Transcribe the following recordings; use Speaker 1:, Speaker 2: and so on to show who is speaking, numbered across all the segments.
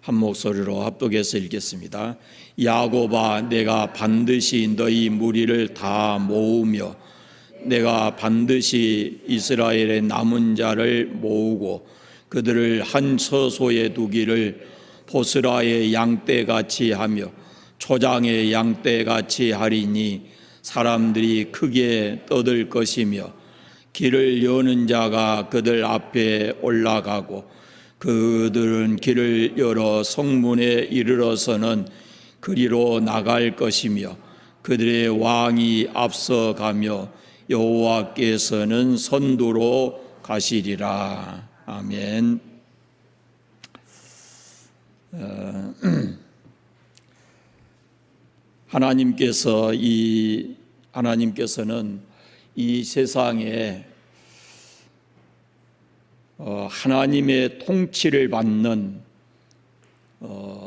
Speaker 1: 한 목소리로 합독해서 읽겠습니다. 야곱아, 내가 반드시 너희 무리를 다 모으며 내가 반드시 이스라엘의 남은 자를 모으고 그들을 한 처소에 두기를 보스라의 양떼같이 하며 초장의 양떼같이 하리니 사람들이 크게 떠들 것이며 길을 여는 자가 그들 앞에 올라가고 그들은 길을 열어 성문에 이르러서는 그리로 나갈 것이며 그들의 왕이 앞서가며 여호와께서는 선두로 가시리라. 아멘. 하나님께서는 이 세상에 하나님의 통치를 받는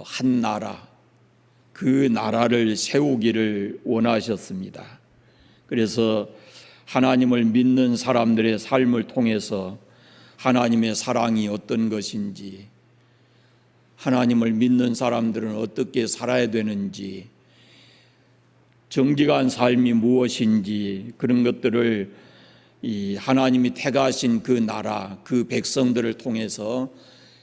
Speaker 1: 한 나라, 그 나라를 세우기를 원하셨습니다. 그래서 하나님을 믿는 사람들의 삶을 통해서 하나님의 사랑이 어떤 것인지, 하나님을 믿는 사람들은 어떻게 살아야 되는지, 정직한 삶이 무엇인지, 그런 것들을 이 하나님이 택하신 그 나라, 그 백성들을 통해서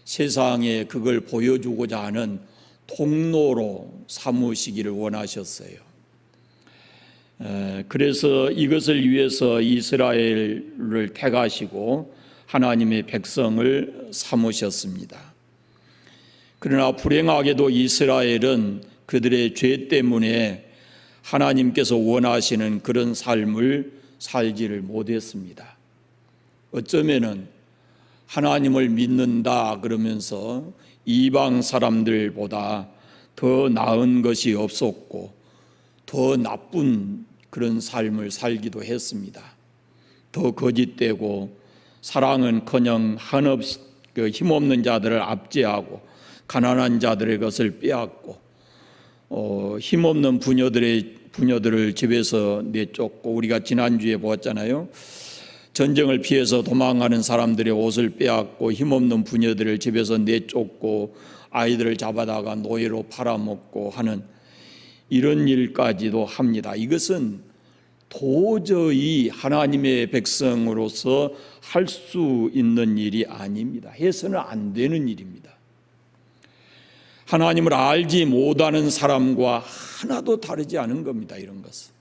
Speaker 1: 세상에 그걸 보여주고자 하는 통로로 삼으시기를 원하셨어요. 그래서 이것을 위해서 이스라엘을 택하시고 하나님의 백성을 삼으셨습니다. 그러나 불행하게도 이스라엘은 그들의 죄 때문에 하나님께서 원하시는 그런 삶을 살지를 못했습니다. 어쩌면은 하나님을 믿는다 그러면서 이방 사람들보다 더 나은 것이 없었고 더 나쁜 그런 삶을 살기도 했습니다. 더 거짓되고 사랑은커녕 한없이 힘없는 자들을 압제하고 가난한 자들의 것을 빼앗고 힘없는 부녀들을 집에서 내쫓고, 우리가 지난주에 보았잖아요. 전쟁을 피해서 도망가는 사람들의 옷을 빼앗고 힘없는 부녀들을 집에서 내쫓고 아이들을 잡아다가 노예로 팔아먹고 하는 이런 일까지도 합니다. 이것은 도저히 하나님의 백성으로서 할 수 있는 일이 아닙니다. 해서는 안 되는 일입니다. 하나님을 알지 못하는 사람과 하나도 다르지 않은 겁니다. 이런 것은.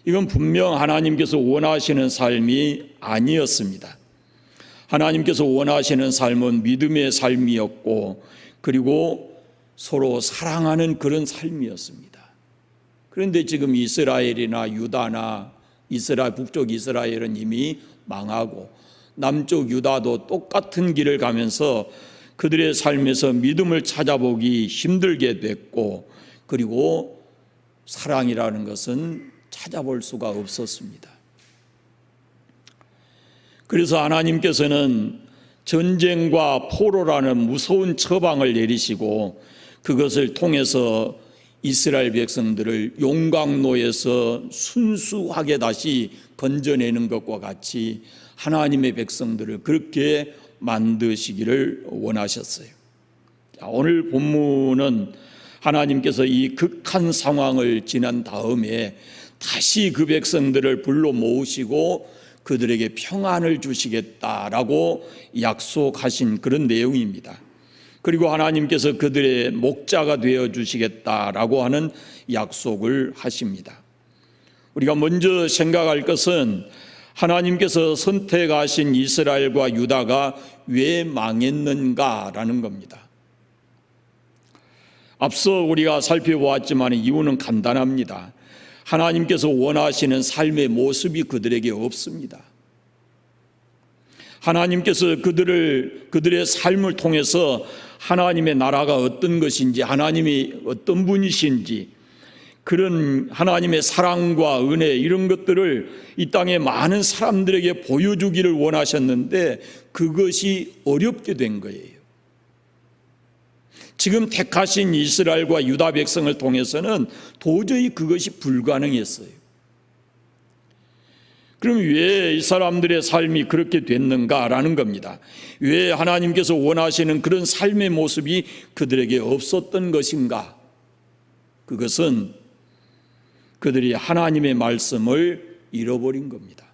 Speaker 1: 이건 분명 하나님께서 원하시는 삶이 아니었습니다. 하나님께서 원하시는 삶은 믿음의 삶이었고, 그리고 서로 사랑하는 그런 삶이었습니다. 그런데 지금 이스라엘이나 유다나 북쪽 이스라엘은 이미 망하고 남쪽 유다도 똑같은 길을 가면서 그들의 삶에서 믿음을 찾아보기 힘들게 됐고, 그리고 사랑이라는 것은 찾아볼 수가 없었습니다. 그래서 하나님께서는 전쟁과 포로라는 무서운 처방을 내리시고 그것을 통해서 이스라엘 백성들을 용광로에서 순수하게 다시 건져내는 것과 같이 하나님의 백성들을 그렇게 만드시기를 원하셨어요. 오늘 본문은 하나님께서 이 극한 상황을 지난 다음에 다시 그 백성들을 불러 모으시고 그들에게 평안을 주시겠다라고 약속하신 그런 내용입니다. 그리고 하나님께서 그들의 목자가 되어 주시겠다라고 하는 약속을 하십니다. 우리가 먼저 생각할 것은 하나님께서 선택하신 이스라엘과 유다가 왜 망했는가라는 겁니다. 앞서 우리가 살펴보았지만 이유는 간단합니다. 하나님께서 원하시는 삶의 모습이 그들에게 없습니다. 하나님께서 그들의 삶을 통해서 하나님의 나라가 어떤 것인지, 하나님이 어떤 분이신지, 그런 하나님의 사랑과 은혜, 이런 것들을 이 땅의 많은 사람들에게 보여주기를 원하셨는데 그것이 어렵게 된 거예요. 지금 택하신 이스라엘과 유다 백성을 통해서는 도저히 그것이 불가능했어요. 그럼 왜 이 사람들의 삶이 그렇게 됐는가라는 겁니다. 왜 하나님께서 원하시는 그런 삶의 모습이 그들에게 없었던 것인가? 그것은 그들이 하나님의 말씀을 잃어버린 겁니다.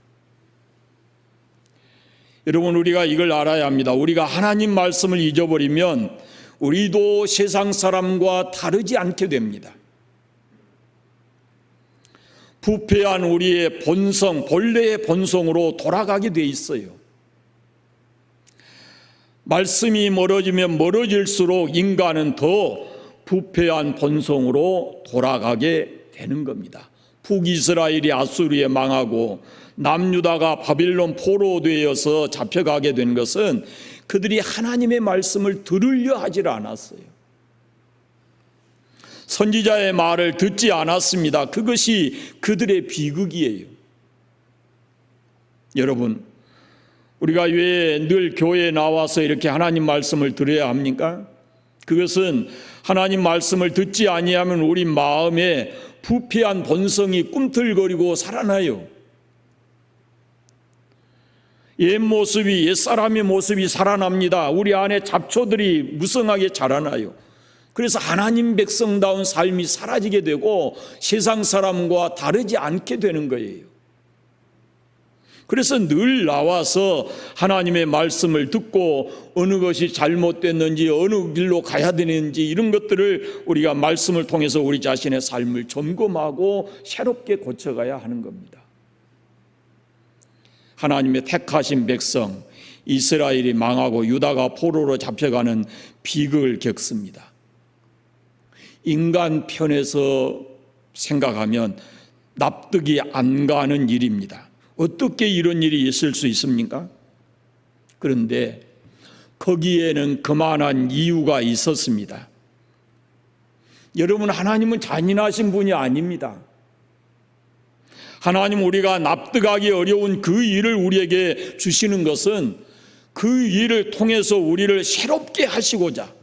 Speaker 1: 여러분, 우리가 이걸 알아야 합니다. 우리가 하나님 말씀을 잊어버리면 우리도 세상 사람과 다르지 않게 됩니다. 부패한 우리의 본성, 본래의 본성으로 돌아가게 돼 있어요. 말씀이 멀어지면 멀어질수록 인간은 더 부패한 본성으로 돌아가게 되는 겁니다. 북이스라엘이 아수르에 망하고 남유다가 바빌론 포로되어서 잡혀가게 된 것은 그들이 하나님의 말씀을 들으려 하지 않았어요. 선지자의 말을 듣지 않았습니다. 그것이 그들의 비극이에요. 여러분, 우리가 왜 늘 교회에 나와서 이렇게 하나님 말씀을 들어야 합니까? 그것은 하나님 말씀을 듣지 아니하면 우리 마음에 부패한 본성이 꿈틀거리고 살아나요. 옛 모습이, 옛사람의 모습이 살아납니다. 우리 안에 잡초들이 무성하게 자라나요. 그래서 하나님 백성다운 삶이 사라지게 되고 세상 사람과 다르지 않게 되는 거예요. 그래서 늘 나와서 하나님의 말씀을 듣고 어느 것이 잘못됐는지 어느 길로 가야 되는지 이런 것들을 우리가 말씀을 통해서 우리 자신의 삶을 점검하고 새롭게 고쳐가야 하는 겁니다. 하나님의 택하신 백성 이스라엘이 망하고 유다가 포로로 잡혀가는 비극을 겪습니다. 인간 편에서 생각하면 납득이 안 가는 일입니다. 어떻게 이런 일이 있을 수 있습니까? 그런데 거기에는 그만한 이유가 있었습니다. 여러분, 하나님은 잔인하신 분이 아닙니다. 하나님, 우리가 납득하기 어려운 그 일을 우리에게 주시는 것은 그 일을 통해서 우리를 새롭게 하시고자,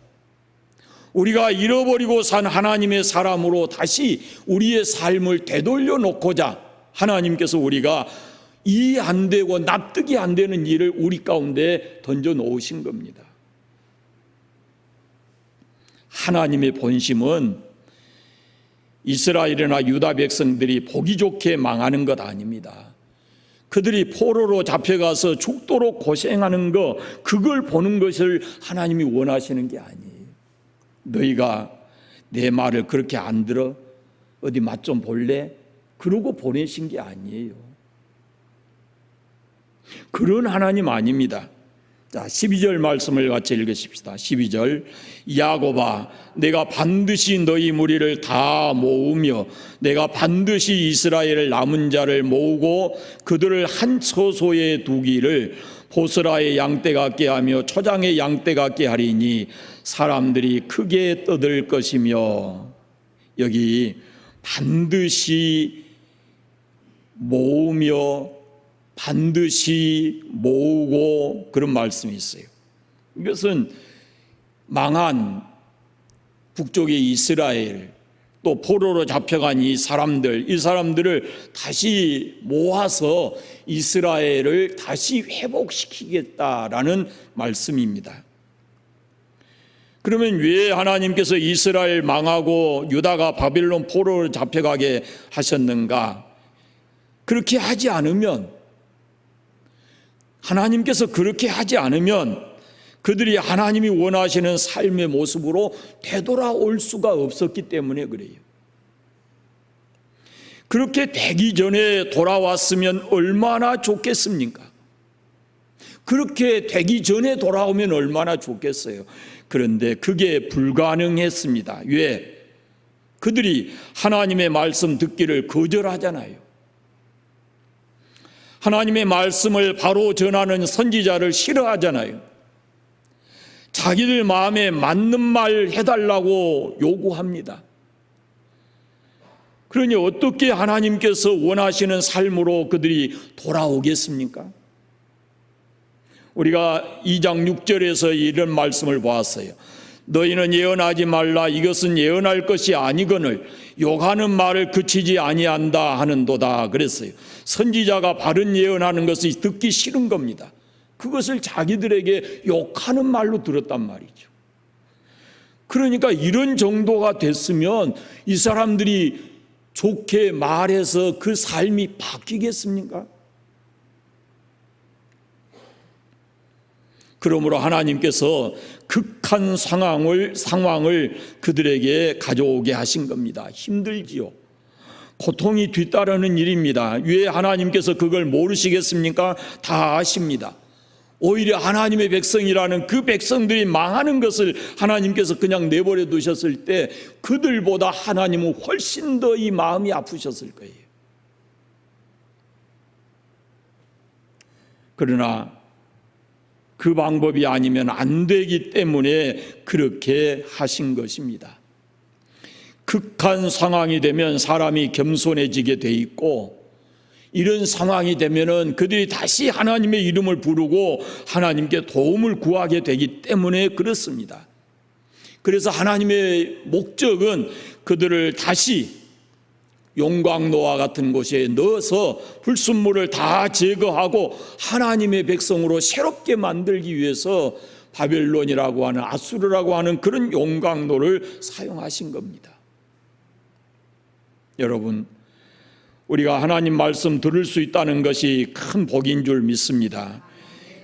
Speaker 1: 우리가 잃어버리고 산 하나님의 사람으로 다시 우리의 삶을 되돌려 놓고자 하나님께서 우리가 이해 안 되고 납득이 안 되는 일을 우리 가운데 던져 놓으신 겁니다. 하나님의 본심은 이스라엘이나 유다 백성들이 보기 좋게 망하는 것 아닙니다. 그들이 포로로 잡혀가서 죽도록 고생하는 거, 그걸 보는 것을 하나님이 원하시는 게 아니에요. 너희가 내 말을 그렇게 안 들어? 어디 맛 좀 볼래? 그러고 보내신 게 아니에요. 그런 하나님 아닙니다. 자, 12절 말씀을 같이 읽으십시다. 12절, 야곱아, 내가 반드시 너희 무리를 다 모으며 내가 반드시 이스라엘 남은 자를 모으고 그들을 한 처소에 두기를 보스라의 양떼 같게 하며 초장의 양떼 같게 하리니 사람들이 크게 떠들 것이며, 여기 반드시 모으며 반드시 모으고 그런 말씀이 있어요. 이것은 망한 북쪽의 이스라엘, 또 포로로 잡혀간 이 사람들을 다시 모아서 이스라엘을 다시 회복시키겠다라는 말씀입니다. 그러면 왜 하나님께서 이스라엘 망하고 유다가 바빌론 포로로 잡혀가게 하셨는가? 그렇게 하지 않으면, 하나님께서 그렇게 하지 않으면 그들이 하나님이 원하시는 삶의 모습으로 되돌아올 수가 없었기 때문에 그래요. 그렇게 되기 전에 돌아왔으면 얼마나 좋겠습니까? 그렇게 되기 전에 돌아오면 얼마나 좋겠어요. 그런데 그게 불가능했습니다. 왜? 그들이 하나님의 말씀 듣기를 거절하잖아요. 하나님의 말씀을 바로 전하는 선지자를 싫어하잖아요. 자기들 마음에 맞는 말 해달라고 요구합니다. 그러니 어떻게 하나님께서 원하시는 삶으로 그들이 돌아오겠습니까? 우리가 2장 6절에서 이런 말씀을 보았어요. 너희는 예언하지 말라. 이것은 예언할 것이 아니거늘 욕하는 말을 그치지 아니한다 하는도다 그랬어요. 선지자가 바른 예언하는 것이 듣기 싫은 겁니다. 그것을 자기들에게 욕하는 말로 들었단 말이죠. 그러니까 이런 정도가 됐으면 이 사람들이 좋게 말해서 그 삶이 바뀌겠습니까? 그러므로 하나님께서 극한 상황을 그들에게 가져오게 하신 겁니다. 힘들지요. 고통이 뒤따르는 일입니다. 왜 하나님께서 그걸 모르시겠습니까? 다 아십니다. 오히려 하나님의 백성이라는 그 백성들이 망하는 것을 하나님께서 그냥 내버려 두셨을 때 그들보다 하나님은 훨씬 더 이 마음이 아프셨을 거예요. 그러나 그 방법이 아니면 안 되기 때문에 그렇게 하신 것입니다. 극한 상황이 되면 사람이 겸손해지게 돼 있고, 이런 상황이 되면은 그들이 다시 하나님의 이름을 부르고 하나님께 도움을 구하게 되기 때문에 그렇습니다. 그래서 하나님의 목적은 그들을 다시 용광로와 같은 곳에 넣어서 불순물을 다 제거하고 하나님의 백성으로 새롭게 만들기 위해서 바벨론이라고 하는, 아수르라고 하는 그런 용광로를 사용하신 겁니다. 여러분, 우리가 하나님 말씀 들을 수 있다는 것이 큰 복인 줄 믿습니다.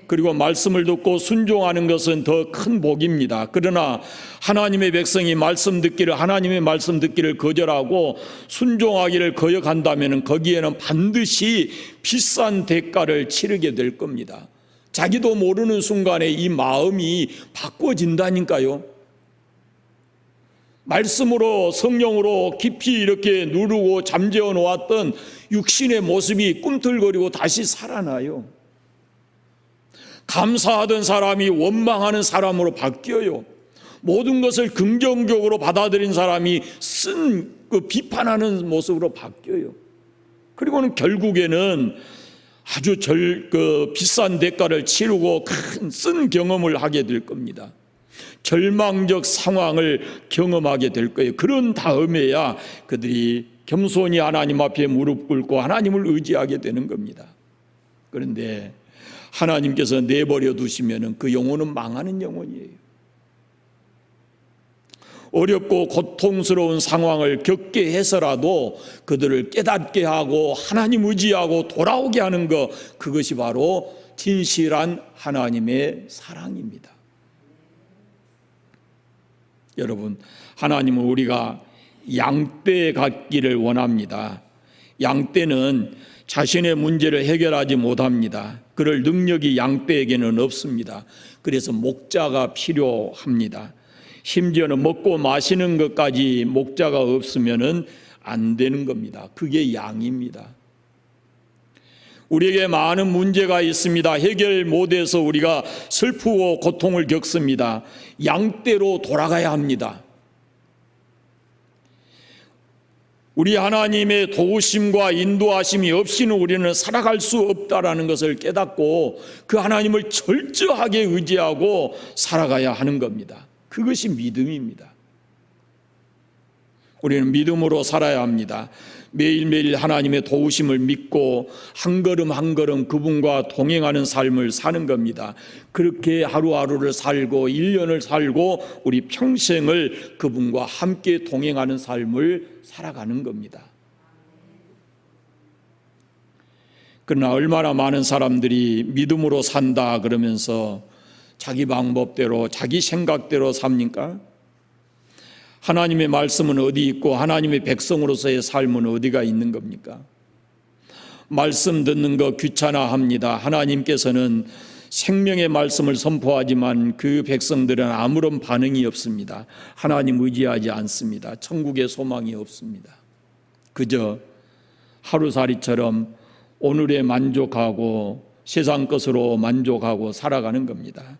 Speaker 1: 그리고 말씀을 듣고 순종하는 것은 더 큰 복입니다. 그러나 하나님의 백성이 하나님의 말씀 듣기를 거절하고 순종하기를 거역한다면 거기에는 반드시 비싼 대가를 치르게 될 겁니다. 자기도 모르는 순간에 이 마음이 바꿔진다니까요. 말씀으로, 성령으로 깊이 이렇게 누르고 잠재워 놓았던 육신의 모습이 꿈틀거리고 다시 살아나요. 감사하던 사람이 원망하는 사람으로 바뀌어요. 모든 것을 긍정적으로 받아들인 사람이 비판하는 모습으로 바뀌어요. 그리고는 결국에는 아주 비싼 대가를 치르고 쓴 경험을 하게 될 겁니다. 절망적 상황을 경험하게 될 거예요. 그런 다음에야 그들이 겸손히 하나님 앞에 무릎 꿇고 하나님을 의지하게 되는 겁니다. 그런데 하나님께서 내버려 두시면 그 영혼은 망하는 영혼이에요. 어렵고 고통스러운 상황을 겪게 해서라도 그들을 깨닫게 하고 하나님 의지하고 돌아오게 하는 것, 그것이 바로 진실한 하나님의 사랑입니다. 여러분, 하나님은 우리가 양떼에 갖기를 원합니다. 양떼는 자신의 문제를 해결하지 못합니다. 그럴 능력이 양떼에게는 없습니다. 그래서 목자가 필요합니다. 심지어는 먹고 마시는 것까지 목자가 없으면 안 되는 겁니다. 그게 양입니다. 우리에게 많은 문제가 있습니다. 해결 못해서 우리가 슬프고 고통을 겪습니다. 양떼로 돌아가야 합니다. 우리 하나님의 도우심과 인도하심이 없이는 우리는 살아갈 수 없다라는 것을 깨닫고 그 하나님을 철저하게 의지하고 살아가야 하는 겁니다. 그것이 믿음입니다. 우리는 믿음으로 살아야 합니다. 매일매일 하나님의 도우심을 믿고 한 걸음 한 걸음 그분과 동행하는 삶을 사는 겁니다. 그렇게 하루하루를 살고 1년을 살고 우리 평생을 그분과 함께 동행하는 삶을 살아가는 겁니다. 그러나 얼마나 많은 사람들이 믿음으로 산다 그러면서 자기 방법대로 자기 생각대로 삽니까? 하나님의 말씀은 어디 있고 하나님의 백성으로서의 삶은 어디가 있는 겁니까? 말씀 듣는 거 귀찮아합니다. 하나님께서는 생명의 말씀을 선포하지만 그 백성들은 아무런 반응이 없습니다. 하나님 의지하지 않습니다. 천국의 소망이 없습니다. 그저 하루살이처럼 오늘에 만족하고 세상 것으로 만족하고 살아가는 겁니다.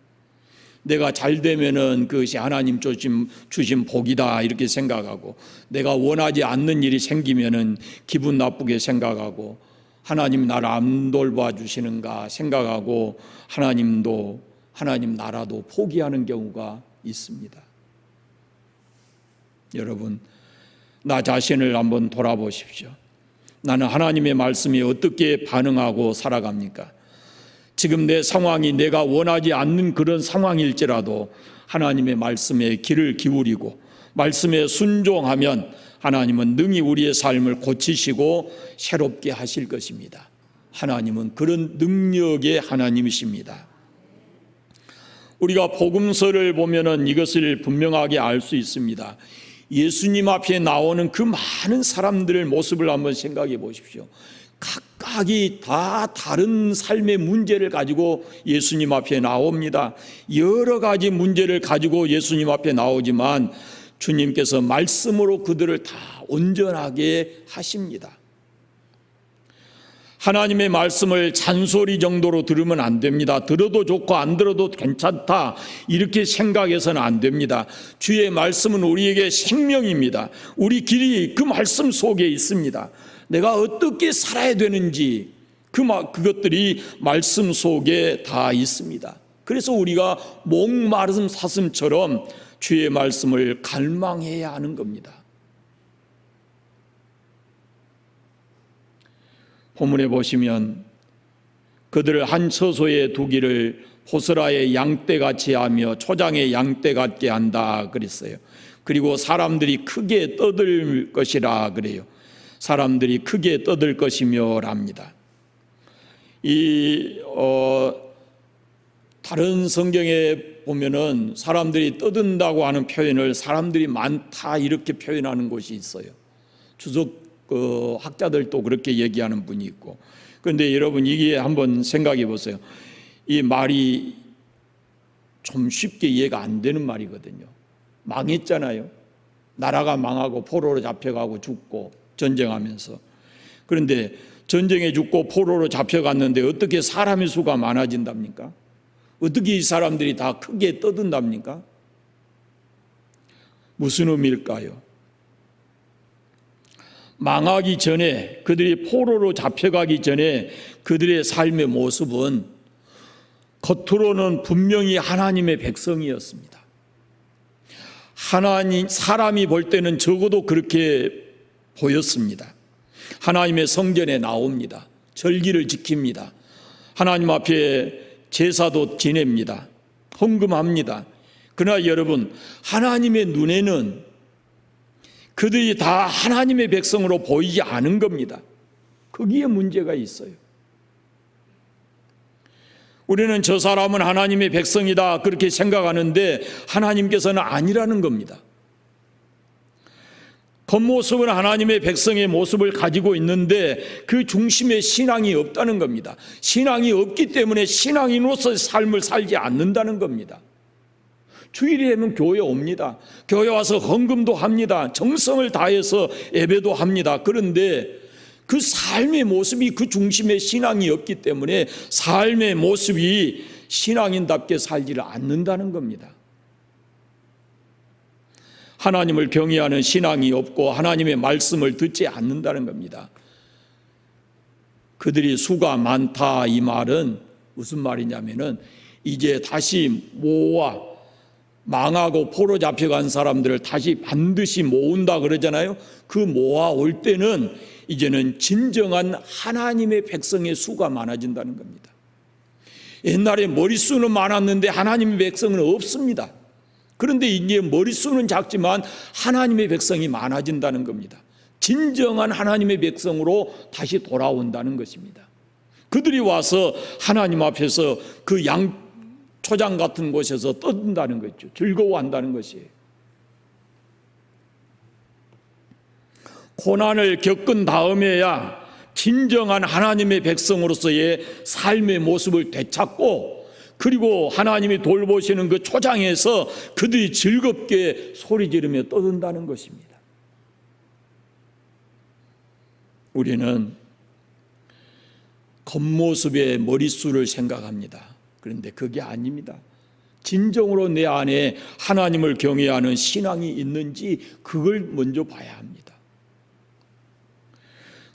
Speaker 1: 내가 잘 되면은 그것이 하나님 주신 복이다 이렇게 생각하고, 내가 원하지 않는 일이 생기면은 기분 나쁘게 생각하고, 하나님 나를 안 돌봐주시는가 생각하고 하나님 나라도 포기하는 경우가 있습니다. 여러분, 나 자신을 한번 돌아보십시오. 나는 하나님의 말씀에 어떻게 반응하고 살아갑니까? 지금 내 상황이 내가 원하지 않는 그런 상황일지라도 하나님의 말씀에 귀를 기울이고 말씀에 순종하면 하나님은 능히 우리의 삶을 고치시고 새롭게 하실 것입니다. 하나님은 그런 능력의 하나님이십니다. 우리가 복음서를 보면은 이것을 분명하게 알 수 있습니다. 예수님 앞에 나오는 그 많은 사람들의 모습을 한번 생각해 보십시오. 각각이 다 다른 삶의 문제를 가지고 예수님 앞에 나옵니다. 여러 가지 문제를 가지고 예수님 앞에 나오지만 주님께서 말씀으로 그들을 다 온전하게 하십니다. 하나님의 말씀을 잔소리 정도로 들으면 안 됩니다. 들어도 좋고 안 들어도 괜찮다 이렇게 생각해서는 안 됩니다. 주의 말씀은 우리에게 생명입니다. 우리 길이 그 말씀 속에 있습니다. 내가 어떻게 살아야 되는지 그것들이 말씀 속에 다 있습니다. 그래서 우리가 목마른 사슴처럼 주의 말씀을 갈망해야 하는 겁니다. 본문에 보시면 그들을 한 처소에 두기를 보스라의 양떼같이 하며 초장의 양떼 같게 한다 그랬어요. 그리고 사람들이 크게 떠들 것이라 그래요. 사람들이 크게 떠들 것이며 랍니다. 다른 성경에 보면은 사람들이 떠든다고 하는 표현을 사람들이 많다 이렇게 표현하는 곳이 있어요. 주석 학자들도 그렇게 얘기하는 분이 있고. 그런데 여러분 이게 한번 생각해 보세요. 이 말이 좀 쉽게 이해가 안 되는 말이거든요. 망했잖아요. 나라가 망하고 포로로 잡혀가고 죽고 전쟁하면서. 그런데 전쟁에 죽고 포로로 잡혀갔는데 어떻게 사람의 수가 많아진답니까? 어떻게 이 사람들이 다 크게 떠든답니까? 무슨 의미일까요? 망하기 전에 그들이 포로로 잡혀가기 전에 그들의 삶의 모습은 겉으로는 분명히 하나님의 백성이었습니다. 사람이 볼 때는 적어도 그렇게 보였습니다. 하나님의 성전에 나옵니다. 절기를 지킵니다. 하나님 앞에 제사도 지냅니다. 헌금합니다. 그러나 여러분, 하나님의 눈에는 그들이 다 하나님의 백성으로 보이지 않은 겁니다. 거기에 문제가 있어요. 우리는 저 사람은 하나님의 백성이다 그렇게 생각하는데 하나님께서는 아니라는 겁니다. 겉모습은 하나님의 백성의 모습을 가지고 있는데 그 중심에 신앙이 없다는 겁니다. 신앙이 없기 때문에 신앙인으로서의 삶을 살지 않는다는 겁니다. 주일이 되면 교회 옵니다. 교회 와서 헌금도 합니다. 정성을 다해서 예배도 합니다. 그런데 그 삶의 모습이 그 중심에 신앙이 없기 때문에 삶의 모습이 신앙인답게 살지를 않는다는 겁니다. 하나님을 경외하는 신앙이 없고 하나님의 말씀을 듣지 않는다는 겁니다. 그들이 수가 많다 이 말은 무슨 말이냐면은 이제 다시 모아 망하고 포로 잡혀간 사람들을 다시 반드시 모은다 그러잖아요. 그 모아올 때는 이제는 진정한 하나님의 백성의 수가 많아진다는 겁니다. 옛날에 머릿수는 많았는데 하나님의 백성은 없습니다. 그런데 이제 머릿수는 작지만 하나님의 백성이 많아진다는 겁니다. 진정한 하나님의 백성으로 다시 돌아온다는 것입니다. 그들이 와서 하나님 앞에서 그 초장 같은 곳에서 떠든다는 거죠. 즐거워한다는 것이에요. 고난을 겪은 다음에야 진정한 하나님의 백성으로서의 삶의 모습을 되찾고 그리고 하나님이 돌보시는 그 초장에서 그들이 즐겁게 소리 지르며 떠든다는 것입니다. 우리는 겉모습의 머릿수를 생각합니다. 그런데 그게 아닙니다. 진정으로 내 안에 하나님을 경외하는 신앙이 있는지 그걸 먼저 봐야 합니다.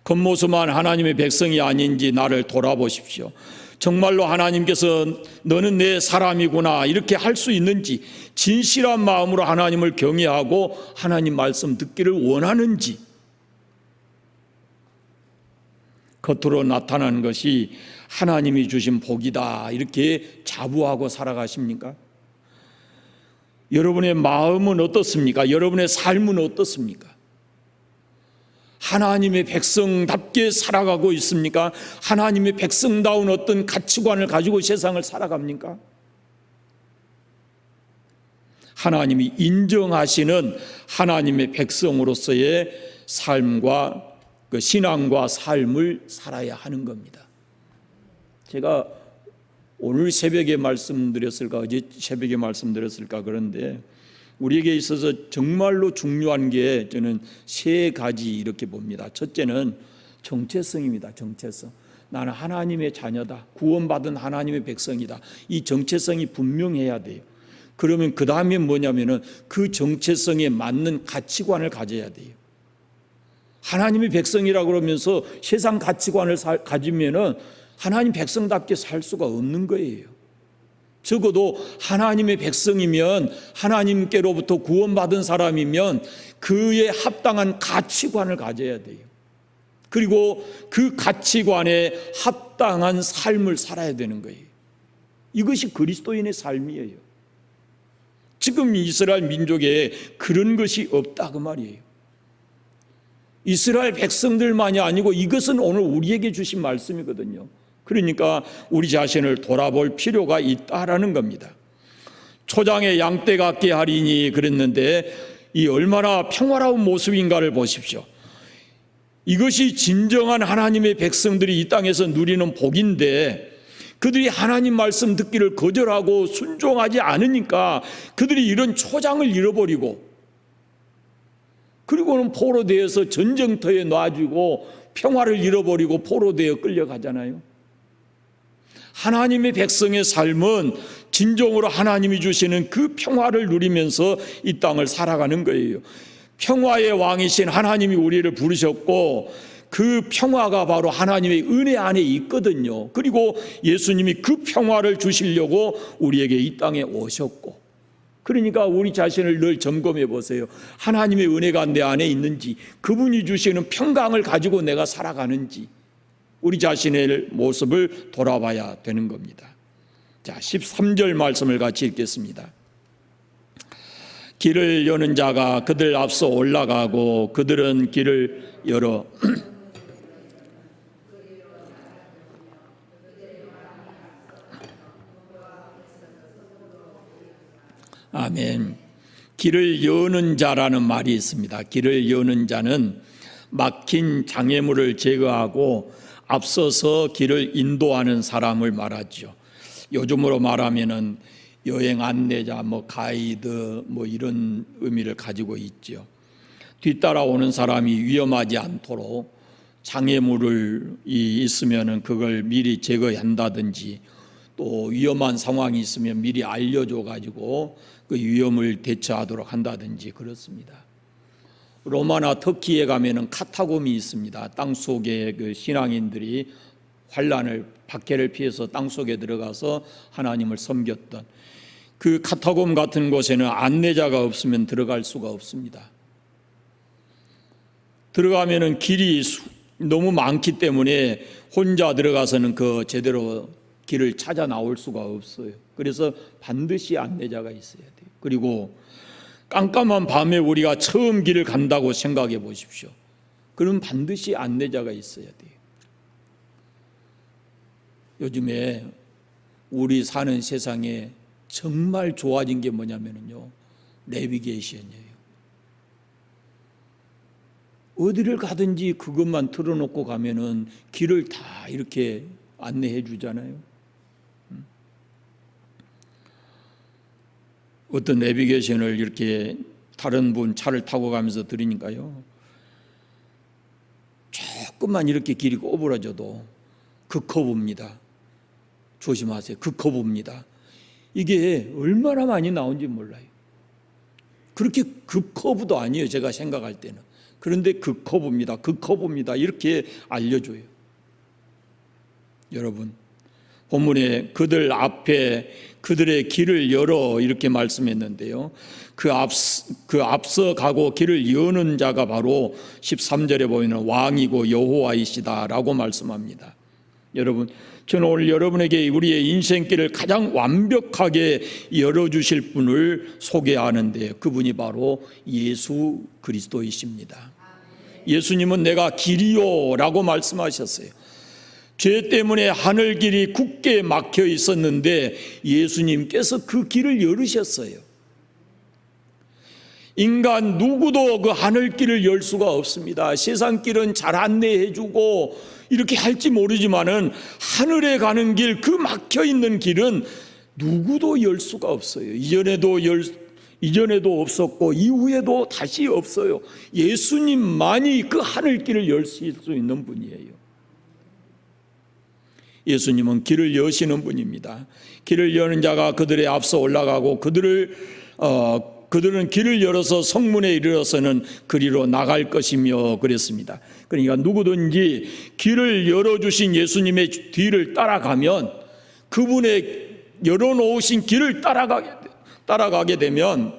Speaker 1: 겉모습만 하나님의 백성이 아닌지 나를 돌아보십시오. 정말로 하나님께서 너는 내 사람이구나 이렇게 할 수 있는지, 진실한 마음으로 하나님을 경외하고 하나님 말씀 듣기를 원하는지, 겉으로 나타나는 것이 하나님이 주신 복이다 이렇게 자부하고 살아가십니까? 여러분의 마음은 어떻습니까? 여러분의 삶은 어떻습니까? 하나님의 백성답게 살아가고 있습니까? 하나님의 백성다운 어떤 가치관을 가지고 세상을 살아갑니까? 하나님이 인정하시는 하나님의 백성으로서의 삶과 그 신앙과 삶을 살아야 하는 겁니다. 제가 오늘 새벽에 말씀드렸을까 어제 새벽에 말씀드렸을까 그런데 우리에게 있어서 정말로 중요한 게 저는 세 가지 이렇게 봅니다. 첫째는 정체성입니다. 정체성. 나는 하나님의 자녀다. 구원받은 하나님의 백성이다. 이 정체성이 분명해야 돼요. 그러면 그 다음에 뭐냐면은 그 정체성에 맞는 가치관을 가져야 돼요. 하나님의 백성이라 그러면서 세상 가치관을 가지면은 하나님 백성답게 살 수가 없는 거예요. 적어도 하나님의 백성이면, 하나님께로부터 구원받은 사람이면 그에 합당한 가치관을 가져야 돼요. 그리고 그 가치관에 합당한 삶을 살아야 되는 거예요. 이것이 그리스도인의 삶이에요. 지금 이스라엘 민족에 그런 것이 없다 그 말이에요. 이스라엘 백성들만이 아니고 이것은 오늘 우리에게 주신 말씀이거든요. 그러니까 우리 자신을 돌아볼 필요가 있다라는 겁니다. 초장에 양떼 같게 하리니 그랬는데 이 얼마나 평화로운 모습인가를 보십시오. 이것이 진정한 하나님의 백성들이 이 땅에서 누리는 복인데 그들이 하나님 말씀 듣기를 거절하고 순종하지 않으니까 그들이 이런 초장을 잃어버리고 그리고는 포로되어서 전쟁터에 놔주고 평화를 잃어버리고 포로되어 끌려가잖아요. 하나님의 백성의 삶은 진정으로 하나님이 주시는 그 평화를 누리면서 이 땅을 살아가는 거예요. 평화의 왕이신 하나님이 우리를 부르셨고 그 평화가 바로 하나님의 은혜 안에 있거든요. 그리고 예수님이 그 평화를 주시려고 우리에게 이 땅에 오셨고, 그러니까 우리 자신을 늘 점검해 보세요. 하나님의 은혜가 내 안에 있는지, 그분이 주시는 평강을 가지고 내가 살아가는지 우리 자신의 모습을 돌아봐야 되는 겁니다. 자, 13절 말씀을 같이 읽겠습니다. 길을 여는 자가 그들 앞서 올라가고 그들은 길을 열어 아멘. 길을 여는 자라는 말이 있습니다. 길을 여는 자는 막힌 장애물을 제거하고 앞서서 길을 인도하는 사람을 말하죠. 요즘으로 말하면은 여행 안내자, 가이드 이런 의미를 가지고 있죠. 뒤따라오는 사람이 위험하지 않도록 장애물이 있으면은 그걸 미리 제거한다든지 또 위험한 상황이 있으면 미리 알려줘 가지고 그 위험을 대처하도록 한다든지 그렇습니다. 로마나 터키에 가면은 카타콤이 있습니다. 땅 속에 그 신앙인들이 환란을 박해를 피해서 땅 속에 들어가서 하나님을 섬겼던 그 카타콤 같은 곳에는 안내자가 없으면 들어갈 수가 없습니다. 들어가면은 길이 너무 많기 때문에 혼자 들어가서는 그 제대로 길을 찾아 나올 수가 없어요. 그래서 반드시 안내자가 있어야 돼요. 그리고 깜깜한 밤에 우리가 처음 길을 간다고 생각해 보십시오. 그럼 반드시 안내자가 있어야 돼요. 요즘에 우리 사는 세상에 정말 좋아진 게 뭐냐면요, 내비게이션이에요. 어디를 가든지 그것만 틀어놓고 가면은 길을 다 이렇게 안내해 주잖아요. 어떤 내비게이션을 이렇게 다른 분 차를 타고 가면서 들으니까요, 조금만 이렇게 길이 꼬부라져도 그 커브입니다. 조심하세요. 그 커브입니다. 이게 얼마나 많이 나온지 몰라요. 그렇게 급 커브도 아니에요, 제가 생각할 때는. 그런데 그 커브입니다. 그 커브입니다. 이렇게 알려줘요. 여러분, 본문에 그들 앞에 그들의 길을 열어 이렇게 말씀했는데요. 그 앞서 가고 길을 여는 자가 바로 13절에 보이는 왕이고 여호와이시다라고 말씀합니다. 여러분, 저는 오늘 여러분에게 우리의 인생길을 가장 완벽하게 열어주실 분을 소개하는데 그분이 바로 예수 그리스도이십니다. 예수님은 내가 길이요 라고 말씀하셨어요. 죄 때문에 하늘 길이 굳게 막혀 있었는데 예수님께서 그 길을 열으셨어요. 인간 누구도 그 하늘 길을 열 수가 없습니다. 세상 길은 잘 안내해 주고 이렇게 할지 모르지만은 하늘에 가는 길, 그 막혀 있는 길은 누구도 열 수가 없어요. 이전에도 없었고 이후에도 다시 없어요. 예수님만이 그 하늘 길을 열 수 있는 분이에요. 예수님은 길을 여시는 분입니다. 길을 여는 자가 그들의 앞서 올라가고 그들은 길을 열어서 성문에 이르러서는 그리로 나갈 것이며 그랬습니다. 그러니까 누구든지 길을 열어주신 예수님의 뒤를 따라가면, 그분의 열어놓으신 길을 따라가게 되면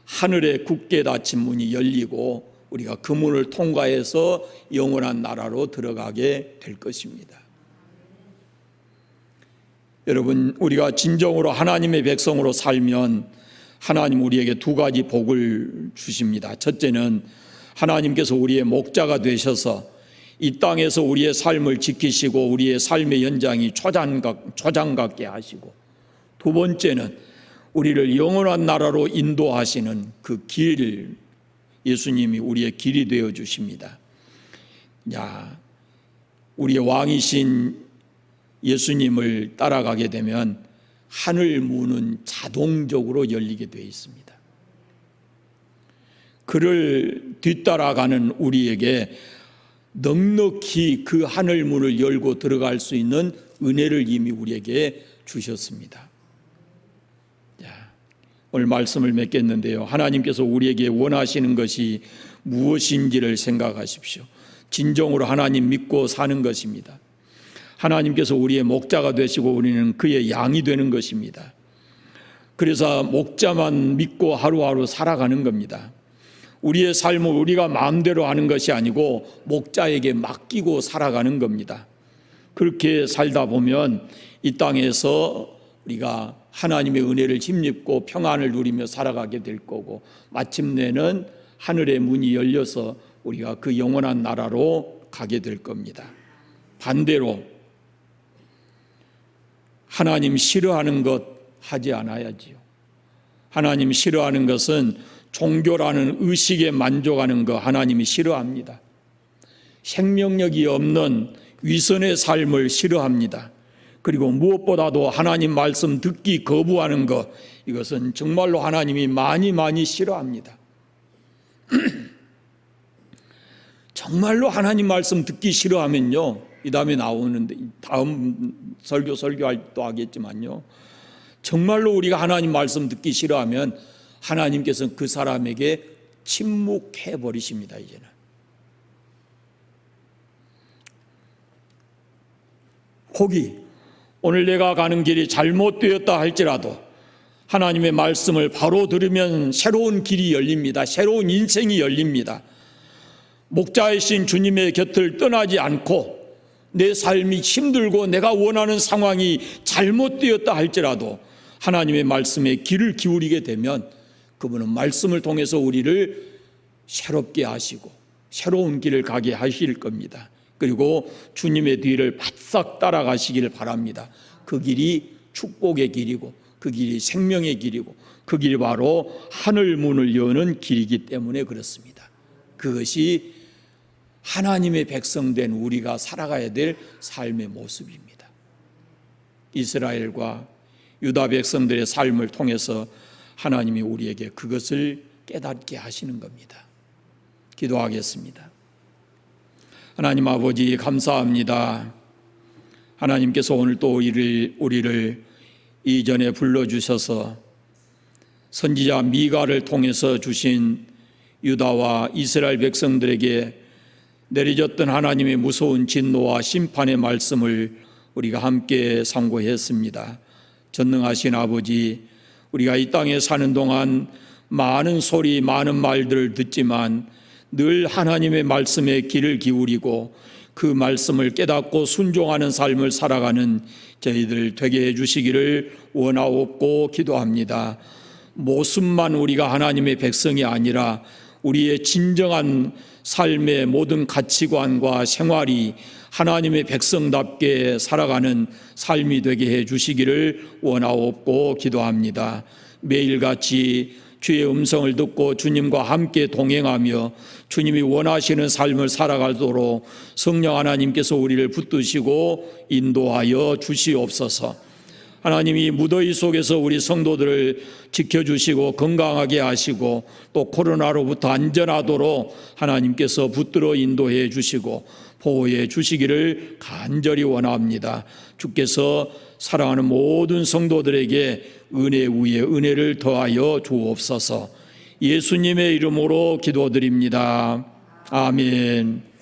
Speaker 1: 하늘에 굳게 닫힌 문이 열리고 우리가 그 문을 통과해서 영원한 나라로 들어가게 될 것입니다. 여러분, 우리가 진정으로 하나님의 백성으로 살면 하나님 우리에게 두 가지 복을 주십니다. 첫째는 하나님께서 우리의 목자가 되셔서 이 땅에서 우리의 삶을 지키시고 우리의 삶의 연장이 초장 같게 하시고, 두 번째는 우리를 영원한 나라로 인도하시는 그 길, 예수님이 우리의 길이 되어 주십니다. 우리의 왕이신 예수님을 따라가게 되면 하늘 문은 자동적으로 열리게 되어 있습니다. 그를 뒤따라가는 우리에게 넉넉히 그 하늘 문을 열고 들어갈 수 있는 은혜를 이미 우리에게 주셨습니다. 오늘 말씀을 맺겠는데요. 하나님께서 우리에게 원하시는 것이 무엇인지를 생각하십시오. 진정으로 하나님 믿고 사는 것입니다. 하나님께서 우리의 목자가 되시고 우리는 그의 양이 되는 것입니다. 그래서 목자만 믿고 하루하루 살아가는 겁니다. 우리의 삶을 우리가 마음대로 하는 것이 아니고 목자에게 맡기고 살아가는 겁니다. 그렇게 살다 보면 이 땅에서 우리가 하나님의 은혜를 힘입고 평안을 누리며 살아가게 될 거고, 마침내는 하늘의 문이 열려서 우리가 그 영원한 나라로 가게 될 겁니다. 반대로 하나님 싫어하는 것 하지 않아야지요. 하나님 싫어하는 것은 종교라는 의식에 만족하는 것 하나님이 싫어합니다. 생명력이 없는 위선의 삶을 싫어합니다. 그리고 무엇보다도 하나님 말씀 듣기 거부하는 것, 이것은 정말로 하나님이 많이 싫어합니다. 정말로 하나님 말씀 듣기 싫어하면요, 이 다음에 나오는데 다음 설교할 또 하겠지만요, 정말로 우리가 하나님 말씀 듣기 싫어하면 하나님께서는 그 사람에게 침묵해 버리십니다. 이제는 혹이 오늘 내가 가는 길이 잘못되었다 할지라도 하나님의 말씀을 바로 들으면 새로운 길이 열립니다. 새로운 인생이 열립니다. 목자이신 주님의 곁을 떠나지 않고 내 삶이 힘들고 내가 원하는 상황이 잘못되었다 할지라도 하나님의 말씀에 귀를 기울이게 되면 그분은 말씀을 통해서 우리를 새롭게 하시고 새로운 길을 가게 하실 겁니다. 그리고 주님의 뒤를 바싹 따라가시기를 바랍니다. 그 길이 축복의 길이고 그 길이 생명의 길이고 그 길이 바로 하늘 문을 여는 길이기 때문에 그렇습니다. 그것이 하나님의 백성된 우리가 살아가야 될 삶의 모습입니다. 이스라엘과 유다 백성들의 삶을 통해서 하나님이 우리에게 그것을 깨닫게 하시는 겁니다. 기도하겠습니다. 하나님 아버지 감사합니다. 하나님께서 오늘 또 우리를 이전에 불러주셔서 선지자 미가를 통해서 주신 유다와 이스라엘 백성들에게 내려졌던 하나님의 무서운 진노와 심판의 말씀을 우리가 함께 상고했습니다. 전능하신 아버지, 우리가 이 땅에 사는 동안 많은 소리, 많은 말들을 듣지만 늘 하나님의 말씀에 귀를 기울이고 그 말씀을 깨닫고 순종하는 삶을 살아가는 저희들 되게 해주시기를 원하옵고 기도합니다. 모습만 우리가 하나님의 백성이 아니라 우리의 진정한 삶의 모든 가치관과 생활이 하나님의 백성답게 살아가는 삶이 되게 해주시기를 원하옵고 기도합니다. 매일같이 주의 음성을 듣고 주님과 함께 동행하며 주님이 원하시는 삶을 살아가도록 성령 하나님께서 우리를 붙드시고 인도하여 주시옵소서. 하나님이 무더위 속에서 우리 성도들을 지켜주시고 건강하게 하시고 또 코로나로부터 안전하도록 하나님께서 붙들어 인도해 주시고 보호해 주시기를 간절히 원합니다. 주께서 사랑하는 모든 성도들에게 은혜 위에 은혜를 더하여 주옵소서. 예수님의 이름으로 기도드립니다. 아멘.